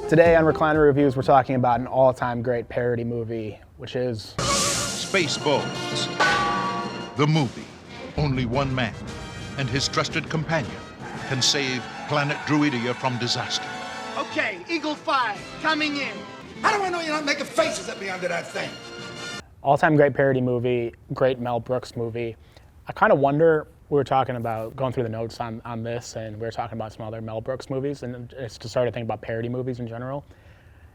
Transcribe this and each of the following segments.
Today on Recliner Reviews, we're talking about an all-time great parody movie, which is Spaceballs, the movie. Only one man and his trusted companion can save planet Druidia from disaster. Okay, Eagle 5, coming in. How do I know you're not making faces at me under that thing? all-time great parody movie, great Mel Brooks movie. I kind of wonder, we were talking about going through the notes on this, and we were talking about some other Mel Brooks movies, and it's just started thinking about parody movies in general.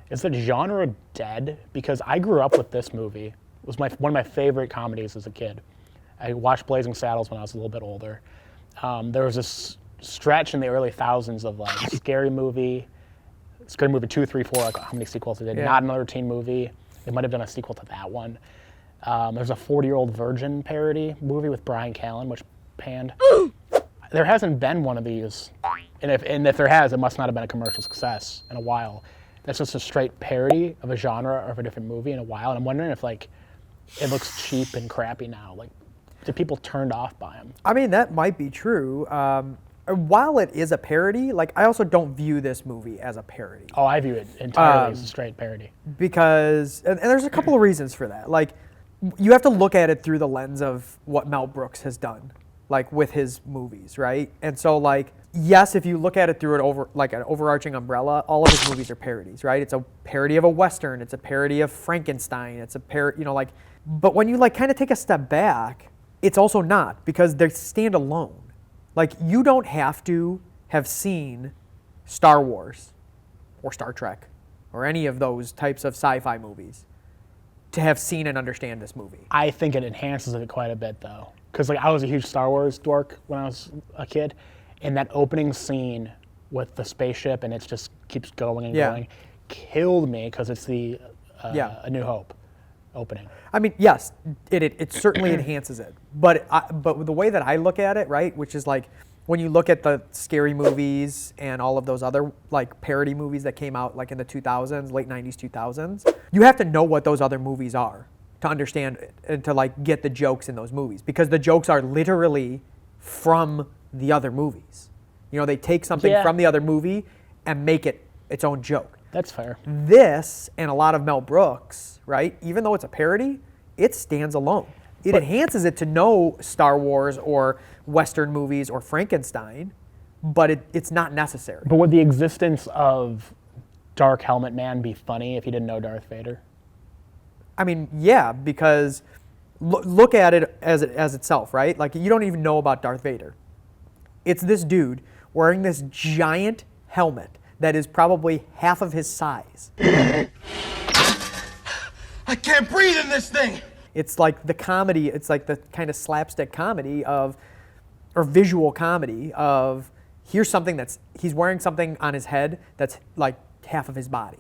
Is the genre dead? Because I grew up with this movie. It was one of my favorite comedies as a kid. I watched Blazing Saddles when I was a little bit older. There was this stretch in the early thousands of like Scary Movie 2, 3, 4, like how many sequels it did. Yeah. Not Another Teen Movie. They might have done a sequel to that one. There's a 40-Year-Old Virgin parody movie with Brian Callen, which panned. There hasn't been one of these, and if there has, it must not have been a commercial success in a while. That's just a straight parody of a genre or of a different movie in a while, and I'm wondering if like it looks cheap and crappy now. Like, do people turned off by them? I mean, that might be true. While it is a parody, like I also don't view this movie as a parody. Oh, I view it entirely as a straight parody. Because, and there's a couple of reasons for that. Like, you have to look at it through the lens of what Mel Brooks has done, like with his movies, right? And so, like, yes, if you look at it through an overarching umbrella, all of his movies are parodies, right? It's a parody of a Western, it's a parody of Frankenstein, it's a parody, but when you like kind of take a step back, it's also not, because they stand alone. Like, you don't have to have seen Star Wars or Star Trek or any of those types of sci-fi movies to have seen and understand this movie. I think it enhances it quite a bit, though. Because like I was a huge Star Wars dork when I was a kid, and that opening scene with the spaceship and it just keeps going and going killed me, because it's the A New Hope opening. I mean, yes, it certainly enhances it. But the way that I look at it, right, which is like when you look at the Scary Movies and all of those other like parody movies that came out like in the 2000s, late 90s, 2000s, you have to know what those other movies are to understand it and to like get the jokes in those movies, because the jokes are literally from the other movies. They take something from the other movie and make it its own joke. That's fair. This and a lot of Mel Brooks, right, even though it's a parody, it stands alone. It enhances it to know Star Wars or Western movies or Frankenstein, but it's not necessary. But would the existence of Dark Helmet Man be funny if you didn't know Darth Vader? I mean, yeah, because look at it as itself, right? Like, you don't even know about Darth Vader. It's this dude wearing this giant helmet that is probably half of his size. I can't breathe in this thing! It's like the comedy, it's like the kind of slapstick comedy or visual comedy of, here's something he's wearing something on his head that's like half of his body.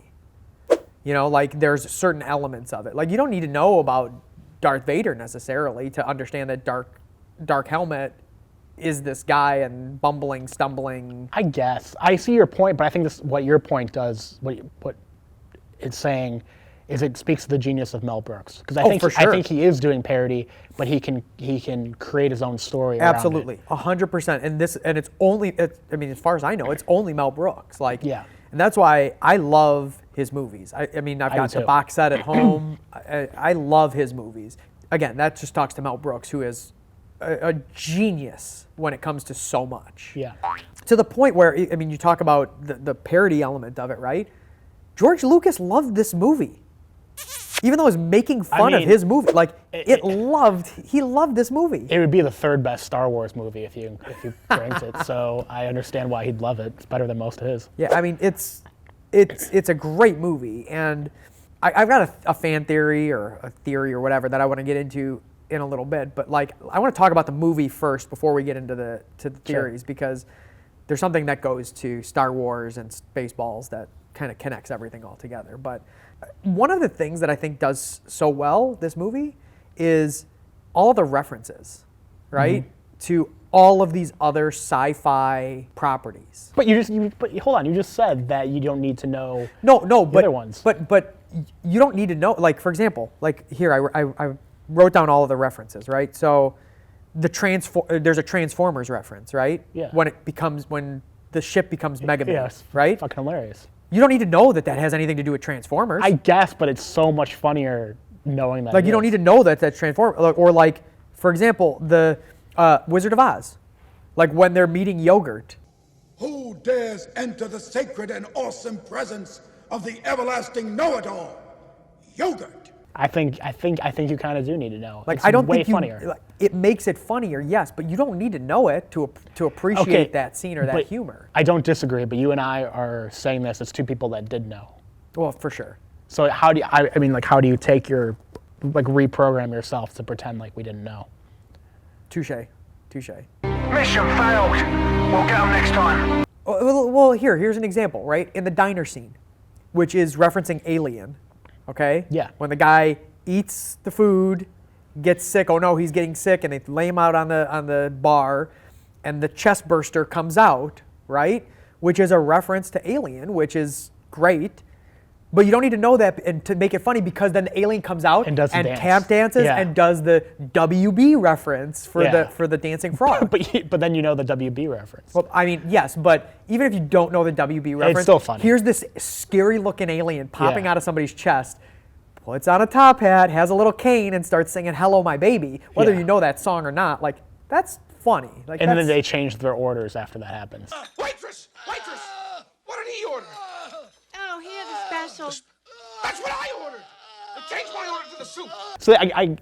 Like there's certain elements of it. Like, you don't need to know about Darth Vader necessarily to understand that Dark Helmet is this guy and bumbling, stumbling. I guess. I see your point, but I think what your point does, what it's saying, is it speaks to the genius of Mel Brooks. Because I think he is doing parody, but he can create his own story. Absolutely, 100%. And it's only, I mean, as far as I know, it's only Mel Brooks. Like, yeah. And that's why I love his movies. I mean, I've got the box set at home. I love his movies. Again, that just talks to Mel Brooks, who is a genius when it comes to so much. Yeah. To the point where, I mean, you talk about the parody element of it, right? George Lucas loved this movie. Even though it was making fun of his movie, like he loved this movie. It would be the third best Star Wars movie if you ranked it. So I understand why he'd love it. It's better than most of his. Yeah, I mean it's a great movie, and I've got a fan theory or a theory or whatever that I want to get into in a little bit. But like, I want to talk about the movie first before we get into the theories, because there's something that goes to Star Wars and Spaceballs that kind of connects everything all together. But one of the things that I think does so well, this movie, is all the references, right? Mm-hmm. To all of these other sci-fi properties. But hold on, you just said that you don't need to know other ones. But you don't need to know, like, for example, like here, I wrote down all of the references, right? So there's a Transformers reference, right? Yeah. When the ship becomes Megaman, right? Fucking hilarious. You don't need to know that that has anything to do with Transformers. I guess, but it's so much funnier knowing that. Like, you don't need to know that that's Transformers. Or like, for example, the Wizard of Oz. Like when they're meeting Yogurt. Who dares enter the sacred and awesome presence of the everlasting know-it-all, Yogurt? I think you kind of do need to know. Like, It's I don't way think you. funnier. Like, it makes it funnier, yes, but you don't need to know it to appreciate Okay, that scene or that but humor. I don't disagree, but you and I are saying this as two people that did know. Well, for sure. So how do you, I mean, like, how do you take your, like, reprogram yourself to pretend like we didn't know? Touche. Mission failed. We'll get them next time. Well, here's an example, right? In the diner scene, which is referencing Alien, okay? Yeah. When the guy eats the food, gets sick, oh no, he's getting sick, and they lay him out on the bar, and the chest burster comes out, right? Which is a reference to Alien, which is great. But you don't need to know that and to make it funny, because then the alien comes out And does the dance. tap dances Yeah. and does the WB reference for Yeah. the dancing frog. But then you know the WB reference. Well, I mean, yes, but even if you don't know the WB reference, still funny. Here's this scary-looking alien popping Yeah. out of somebody's chest, puts on a top hat, has a little cane, and starts singing "Hello, My Baby." Whether Yeah. you know that song or not, like that's funny. Like, And then that's- they change their orders after that happens. Waitress! What did he order? Oh, he had a special. That's what I ordered! I changed my order to the soup! So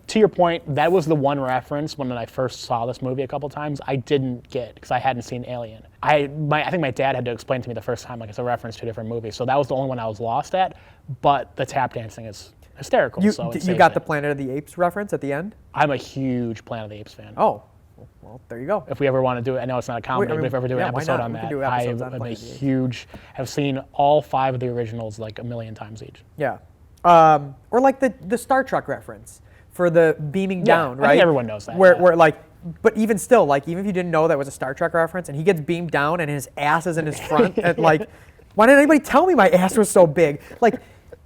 to your point, that was the one reference when I first saw this movie a couple times I didn't get because I hadn't seen Alien. I think my dad had to explain to me the first time, like, it's a reference to a different movie. So that was the only one I was lost at. But the tap dancing is hysterical. you, so it you saves got it. the Planet of the Apes reference at the end. I'm a huge Planet of the Apes fan. Oh, well, there you go. If we ever want to do it, I know it's not a comedy, I mean, but if we ever do yeah, an why episode not? on We that, can do I episodes on am a Planet of the Apes. huge, have seen all 5 of the originals like a million times each. Yeah. Or like the Star Trek reference for the beaming down, I right? think everyone knows that, Where, yeah. where like, but even still, like, even if you didn't know that was a Star Trek reference, and he gets beamed down and his ass is in his front, and like, why didn't anybody tell me my ass was so big? Like,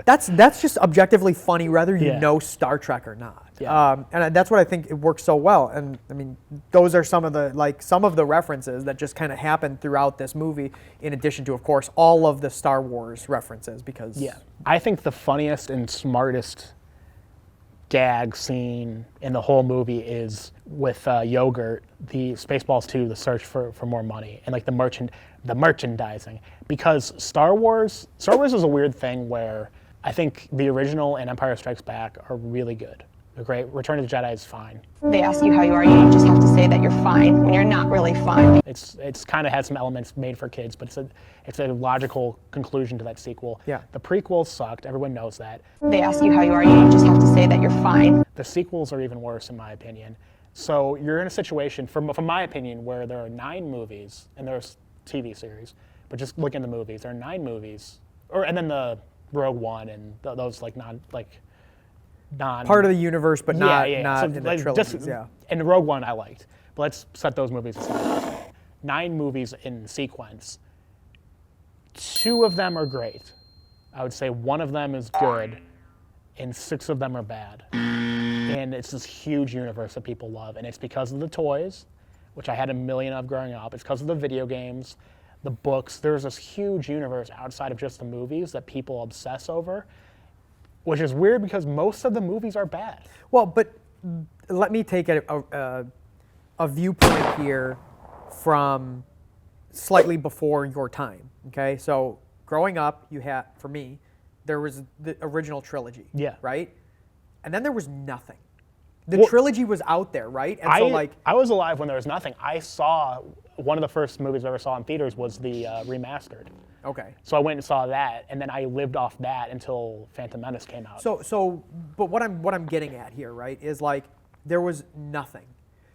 that's just objectively funny, whether you Yeah. know Star Trek or not. Yeah. And that's what I think it works so well. And I mean, those are some of the references that just kind of happen throughout this movie, in addition to, of course, all of the Star Wars references. Because Yeah. I think the funniest and smartest gag scene in the whole movie is with Yogurt, the Spaceballs 2, the search for more money, and like the merchandising. Because Star Wars is a weird thing where I think the original and Empire Strikes Back are really good. They're great. Return of the Jedi is fine. They ask you how you are, you just have to say that you're fine when you're not really fine. It's kind of had some elements made for kids, but it's a logical conclusion to that sequel. Yeah. The prequels sucked. Everyone knows that. They ask you how you are, you just have to say that you're fine. The sequels are even worse, in my opinion. So you're in a situation, from my opinion, where there are 9 movies, and there's TV series, but just look in the movies. There are 9 movies, and then the Rogue One and those non part of the universe, but not So, in the like, trilogies. Yeah. And the Rogue One I liked, but let's set those movies aside. 9 movies in sequence. 2 of them are great. I would say 1 of them is good, and 6 of them are bad. And it's this huge universe that people love, and it's because of the toys, which I had a million of growing up. It's because of the video games, the books. There's this huge universe outside of just the movies that people obsess over, which is weird because most of the movies are bad. Well, but let me take a viewpoint here from slightly before your time. Okay, so growing up, for me, there was the original trilogy. Yeah. Right, and then there was nothing. The trilogy was out there, right? And so I was alive when there was nothing. I saw one of the first movies I ever saw in theaters was the remastered. okay. So I went and saw that, and then I lived off that until Phantom Menace came out. But what I'm getting at here, right, is like there was nothing.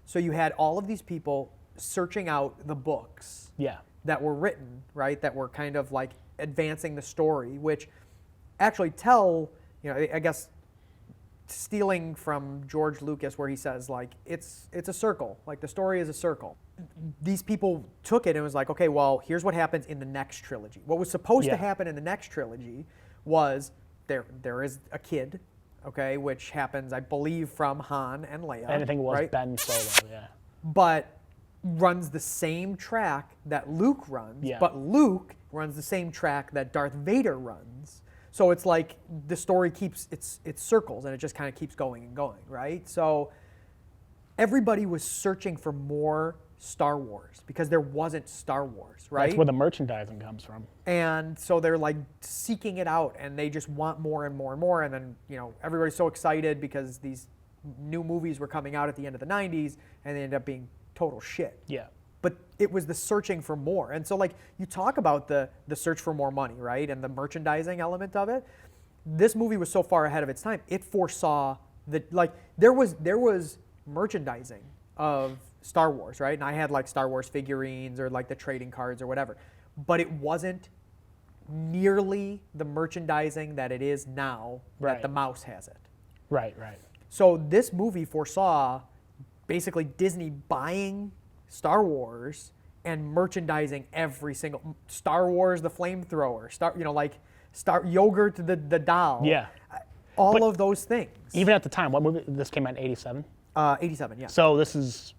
So you had all of these people searching out the books Yeah. that were written, right, that were kind of like advancing the story, which actually tell, I guess, stealing from George Lucas where he says, like, it's a circle, like the story is a circle. These people took it and was like, okay, well, here's what happens in the next trilogy. What was supposed to Yeah. happen in the next trilogy was there is a kid, okay, which happens, I believe, from Han and Leia. And I think it was right? Ben Solo, yeah. But runs the same track that Luke runs, Yeah. but Luke runs the same track that Darth Vader runs. So it's like the story keeps its circles, and it just kind of keeps going and going, right? So everybody was searching for more Star Wars because there wasn't Star Wars, right? That's where the merchandising comes from. And so they're like seeking it out, and they just want more and more and more. And then, you know, everybody's so excited because these new movies were coming out at the end of the 90s, and they ended up being total shit. Yeah. But it was the searching for more. And so, like, you talk about the search for more money, right? And the merchandising element of it. This movie was so far ahead of its time, it foresaw that, like, there was merchandising of Star Wars, right? And I had, like, Star Wars figurines or, like, the trading cards or whatever. But it wasn't nearly the merchandising that it is now Right. that the mouse has it. Right. So this movie foresaw basically Disney buying Star Wars and merchandising every single Star Wars, the flamethrower, Star yogurt, the doll. Yeah. All But of those things. Even at the time, what movie? This came out in 87? 87, yeah. So this is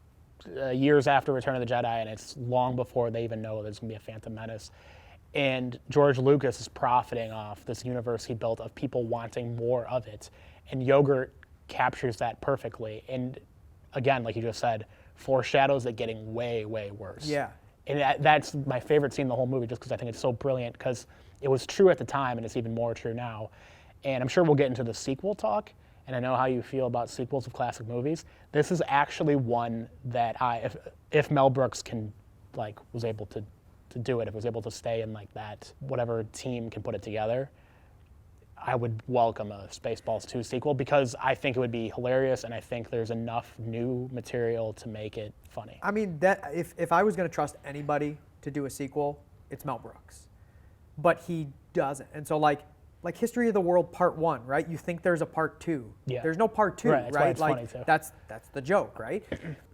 years after Return of the Jedi, and it's long before they even know there's going to be a Phantom Menace. And George Lucas is profiting off this universe he built of people wanting more of it. And yogurt captures that perfectly. And again, like you just said, foreshadows it getting way, way worse. Yeah. And that's my favorite scene in the whole movie, just because I think it's so brilliant, because it was true at the time, and it's even more true now. And I'm sure we'll get into the sequel talk, and I know how you feel about sequels of classic movies. This is actually one that if Mel Brooks was able to do it, if it was able to stay in like that, whatever team can put it together, I would welcome a Spaceballs 2 sequel, because I think it would be hilarious, and I think there's enough new material to make it funny. I mean, that if I was going to trust anybody to do a sequel, it's Mel Brooks. But he doesn't. And so like History of the World Part 1, right? You think there's a Part 2. Yeah. There's no Part 2, Right, that's why right? it's Like funny, too. that's the joke, right?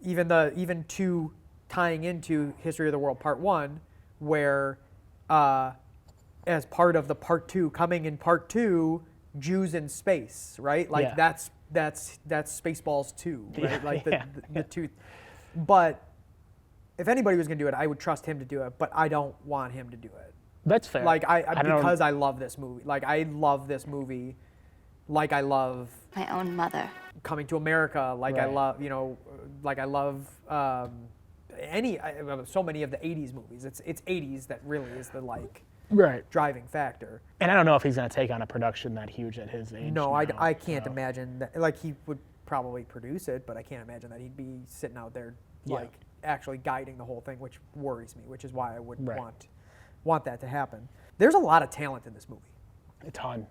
even 2 tying into History of the World Part 1, where as part of the Part 2, coming in Part 2, Jews in space, right? Like Yeah. that's Spaceballs 2, right? Yeah, Like yeah. the two. But if anybody was going to do it, I would trust him to do it, but I don't want him to do it. That's fair. Like I don't because I love this movie. Like I love this movie. Like I love My own mother. Coming to America. Like I Right. love, like I love so many of the 80s movies. It's 80s that really is the right. driving factor. And I don't know if he's going to take on a production that huge at his age. No, now, I can't so. imagine that. Like he would probably produce it, but I can't imagine that he'd be sitting out there Yeah. like actually guiding the whole thing, which worries me. Which is why I wouldn't Right. want that to happen. There's a lot of talent in this movie. A ton.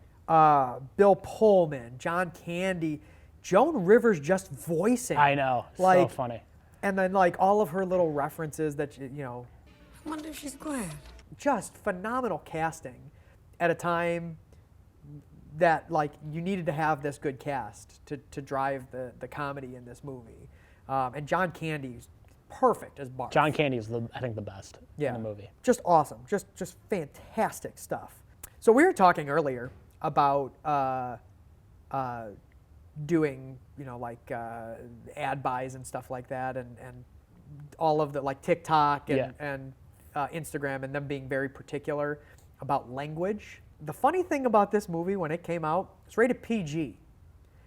Bill Pullman, John Candy, Joan Rivers just voicing. I know. So Like, funny. And then like all of her little references that I wonder if she's glad. just phenomenal casting at a time that like you needed to have this good cast to drive the comedy in this movie. And John Candy's perfect as Barf. John Candy is, I think, the best Yeah. in the movie. Just awesome. Just fantastic stuff. So we were talking earlier about doing, ad buys and stuff like that, and all of the like TikTok and, Yeah. and Instagram, and them being very particular about language. The funny thing about this movie when it came out, it's rated PG.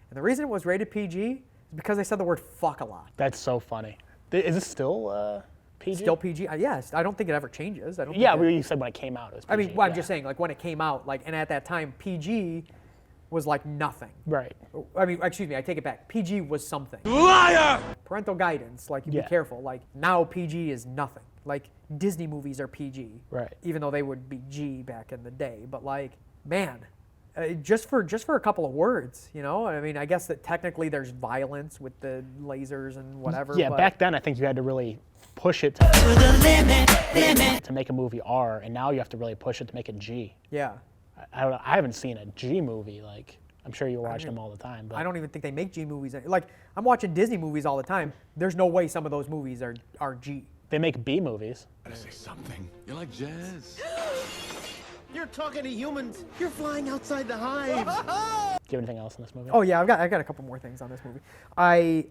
And the reason it was rated PG is because they said the word fuck a lot. That's so funny. Is this still PG? Still PG? Yes, I don't think it ever changes. I don't. Yeah, think well, you said when it came out it was PG. I mean, well, I'm yeah. just saying, like when it came out, like, and at that time, PG was like nothing. Right. I mean, excuse me, I take it back. PG was something. Liar! Parental guidance, like you Yeah. be careful. Like now, PG is nothing. Like Disney movies are PG. Right. Even though they would be G back in the day, but like, man, just for a couple of words, I mean, I guess that technically there's violence with the lasers and whatever. Yeah, but back then I think you had to really push it to make a movie R, and now you have to really push it to make it G. Yeah. I don't know. I haven't seen a G movie. Like, I'm sure you watch them all the time. But I don't even think they make G movies. Like, I'm watching Disney movies all the time. There's no way some of those movies are G. they make B movies. Say something. You like jazz? You're talking to humans. You're flying outside the hive. Do you have anything else in this movie? Oh yeah, I've got a couple more things on this movie. I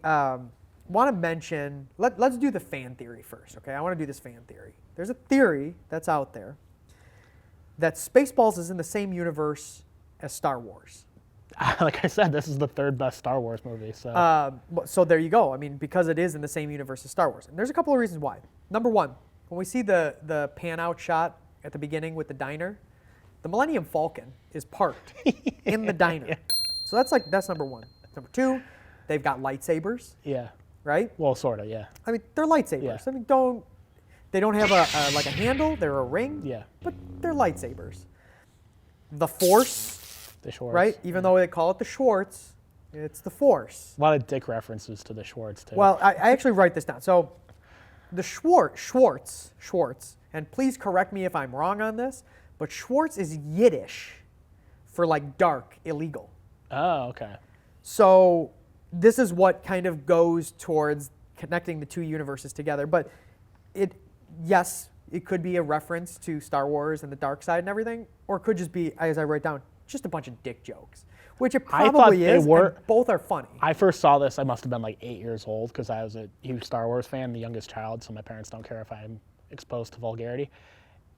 want to mention, let's do the fan theory first, okay? I want to do this fan theory. There's a theory that's out there that Spaceballs is in the same universe as Star Wars. Like I said, this is the third best Star Wars movie. So So there you go. I mean, because it is in the same universe as Star Wars. And there's a couple of reasons why. Number one, when we see the pan out shot at the beginning with the diner, the Millennium Falcon is parked in the diner. So that's number one. Number two, they've got lightsabers, yeah. right? Well, sort of, yeah. I mean, they're lightsabers. Yeah. I mean, they don't have like a handle. They're a ring. Yeah. But they're lightsabers. The Force, The Schwartz. right? Even though they call it the Schwartz, it's the Force. A lot of dick references to the Schwartz, too. Well, I actually write this down. So the Schwartz, and please correct me if I'm wrong on this, but Schwartz is Yiddish for like dark, illegal. Oh, okay. So this is what kind of goes towards connecting the two universes together. But yes, it could be a reference to Star Wars and the dark side and everything, or it could just be, as I write down, just a bunch of dick jokes, which it probably is, and both are funny. I first saw this, I must have been like 8 years old, because I was a huge Star Wars fan, the youngest child, so my parents don't care if I'm exposed to vulgarity.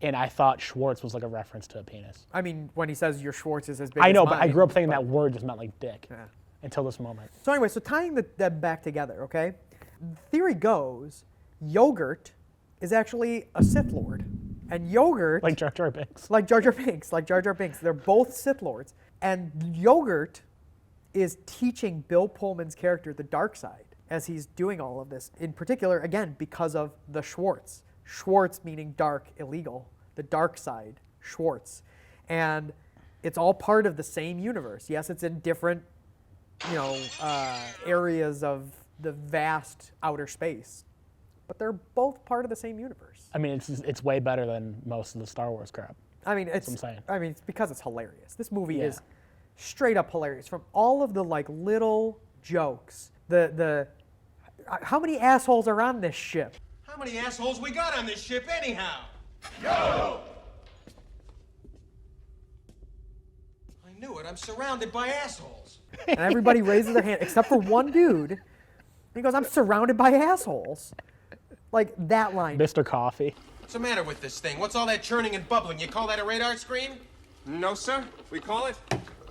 And I thought Schwartz was like a reference to a penis. I mean, when he says your Schwartz is as big I know, as but I mine, grew up thinking that word just meant like dick Yeah. until this moment. So anyway, so tying them back together, okay? The theory goes, Yogurt is actually a Sith Lord. And Yogurt... Like Jar Jar Binks. Like Jar Jar Binks. They're both Sith Lords. And Yogurt is teaching Bill Pullman's character the dark side as he's doing all of this. In particular, again, because of the Schwartz. Schwartz meaning dark, illegal. The dark side, Schwartz. And it's all part of the same universe. Yes, it's in different, areas of the vast outer space. But they're both part of the same universe. I mean, it's way better than most of the Star Wars crap. I mean, That's what I'm saying. I mean, it's because it's hilarious. This movie Yeah. is straight up hilarious. From all of the like little jokes, how many assholes are on this ship? How many assholes we got on this ship anyhow? Yo! I knew it. I'm surrounded by assholes. And everybody raises their hand except for one dude. He goes, "I'm surrounded by assholes." Like that line. Mr. Coffee. What's the matter with this thing? What's all that churning and bubbling? You call that a radar screen? No, sir. We call it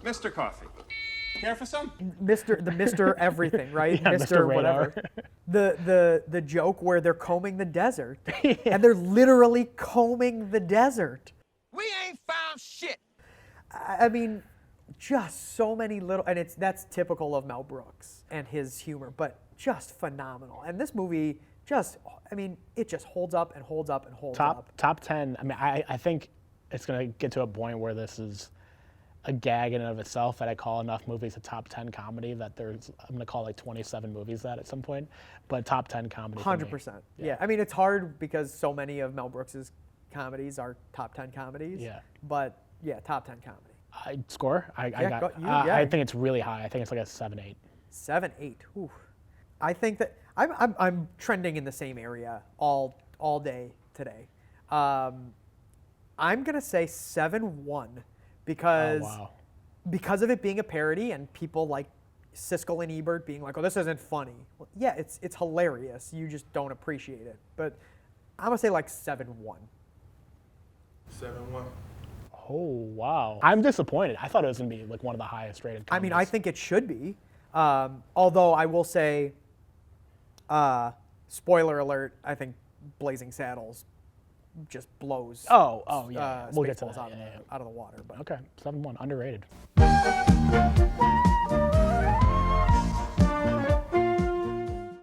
Mr. Coffee. Care for some? Mr. Everything, right? Yeah, Mr. Whatever. The joke where they're combing the desert, and they're literally combing the desert. We ain't found shit. I mean, just so many little, and that's typical of Mel Brooks and his humor, but just phenomenal. And this movie it just holds up and holds up and holds up. Top 10. I mean, I think it's going to get to a point where this is a gag in and of itself that I call enough movies a top 10 comedy that I'm going to call like 27 movies that at some point. But top 10 comedy. 100%. Yeah. I mean, it's hard because so many of Mel Brooks's comedies are top 10 comedies. Yeah. But yeah, top 10 comedy. I think it's really high. I think it's like a 7-8. 7-8. Ooh. I think that I'm trending in the same area all day today. I'm gonna say 7-1 because because of it being a parody and people like Siskel and Ebert being like, "Oh, this isn't funny." Well, yeah, it's hilarious. You just don't appreciate it. But I'm gonna say like 7-1. 7-1. Oh, wow. I'm disappointed. I thought it was going to be like one of the highest rated comedies. I mean, I think it should be. Although I will say, spoiler alert, I think Blazing Saddles just blows. Oh, yeah. We'll get to Spaceballs that. out of the water. But Okay, 7-1, underrated.